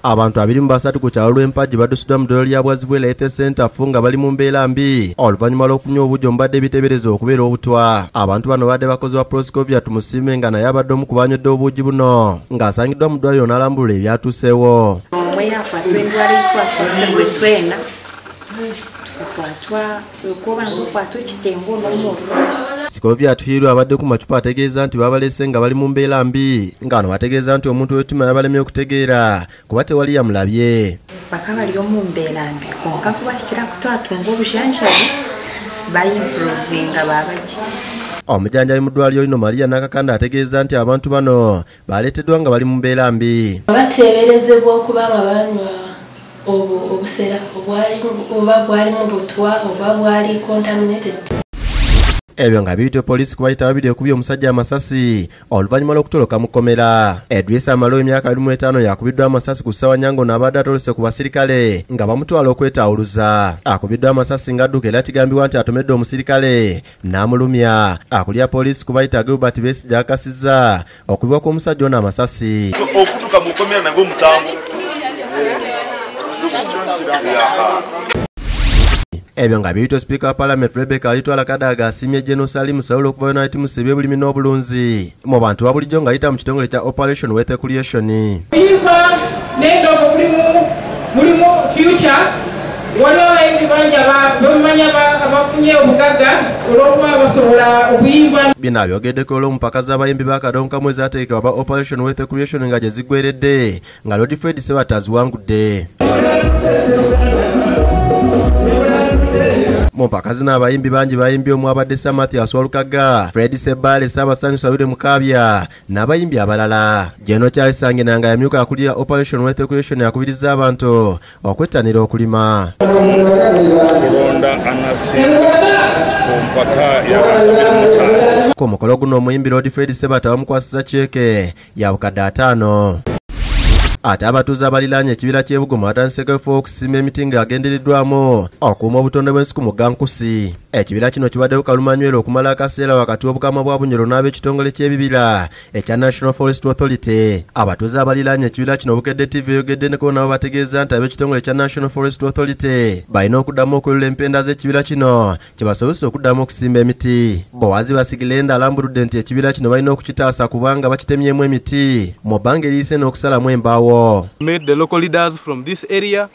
Abantu 23 ku kyalo lw'Empagi baddusibwa mu ddwaliro lya Bwazibwe Health Center nga bali mu mbeera mbi oluvannyuma lw'okunywa obujjo mbadde biteebereza okubeera obutwa. Abantu bano badde bakozi ba Proscovia Tumusiime nga naye abadde omu ku banywedde obuugi buno ng'asangiddwa mu ddwaliro n'alambulula ebyatuuseewo. Sikovia Tuhirwa abadde ku macupa ategeeza nti babalese nga bali mu mbeera mbi ng'ano bategeeza nti omuntu w'ettima yabalemye okutegeera kuba tewali yamulabye. Bakabali omu mbeera mbi konka kuba kikira kutwatunga obujanjabi bayimprovinga babaji. Omujanjabi mu ddwaliro lino Maria Nakakanda ategeeza nti abantu bano baleeteddwa nga bali mu mbeera mbi. Bateeberezebwa okuba nga banywa obusera oba bwalimu obutwa oba bwali contaminated. Ebyo nga biyita poliisi kubayita babiri ekubye omusajja amasasi oluvannyuma lw'okutoloka mu kkomera. Edwisa Malo emyaka 15 yakubiddwa amasasi ku ssaawa Nyango n'abadde atolose ku basirikale nga bamutwala okwetawuluza. Akubiddwa amasasi ng'adduka era kigambibwa nti atomedde omusirikale n'amulumya. Akulira poliisi kubayita Agabuutikidde Besigye akasizza okubibwa kw'omusajja ono amasasi. Okudduka mu kkomera nagwo musango. Ebyo nga biyita Speaker wa Parliament Rebecca Alitwala Kadaga asiimye General Salim Sawulo okuva United Musa ebyobulimi n'obulunzi mu bantu wa bulijjo ng'ayita mu kitongole kya Operation Wealth Creation. Mulimu future waliwo abayimbi bangi abamanya abafunye obugagga olw'okuba basobola okuyimba. Bino abyogeddeko olw'omupakazi abayimbi b'akadongo kamwe zaateekebwa ba Operation Wealth Creation nga gye ziggweredde nga Lord Fred Sebata aziwangudde. Mupakazi n'abayimbi bangi bayimbi omu abadde Samathi Aswalukaga, Fred Sebale, Ssaabasanyusa William Mukaabya n'abayimbi abalala. General Charles Sangenanga yamyuka akulira Operation Wealth Creation yakubiriza abantu okwettanira okulima. Ku mukolo guno omuyimbi Lord Fred Sebata bamukwasiza cheeke ya bukadde 5. Ate abatuuze abaliraanye ekibira ky'e Bugoma batandiseko okusima emiti ng'agendereddwamu okuuma obutonde bw'ensiku mu Gankusi. Ekibira kino kibaddeko kalumanywera okumala akaseera wakati w'obukama bwa Bunyoro n'ab'ekitongole ky'ebibira ekya National Forest Authority. Abatuuze abaliraanye ekibira kino Bukedde TV eyogeddeko nabo bategeeza nti ab'ekitongole kya National Forest Authority balina okuddamu okwelula empenda z'ekibira kino kye basobose okuddamu okusimba emiti. Bowazi Basigirenda alambuludde nti ekibira kino balina okukitaasa kubanga bakitemyemu emiti mu bbanga eriyise n'okusalamu embaawo. Met the local leaders from this area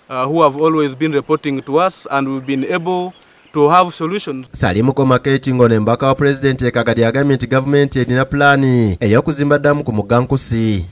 who have always been reporting to us, and we've been able to have solutions. Salimu Komakeki ngono embaka wa President Kagadi agambye nti gavumenti erina pulaani ey'okuzimba ddamu ku Mugankusi.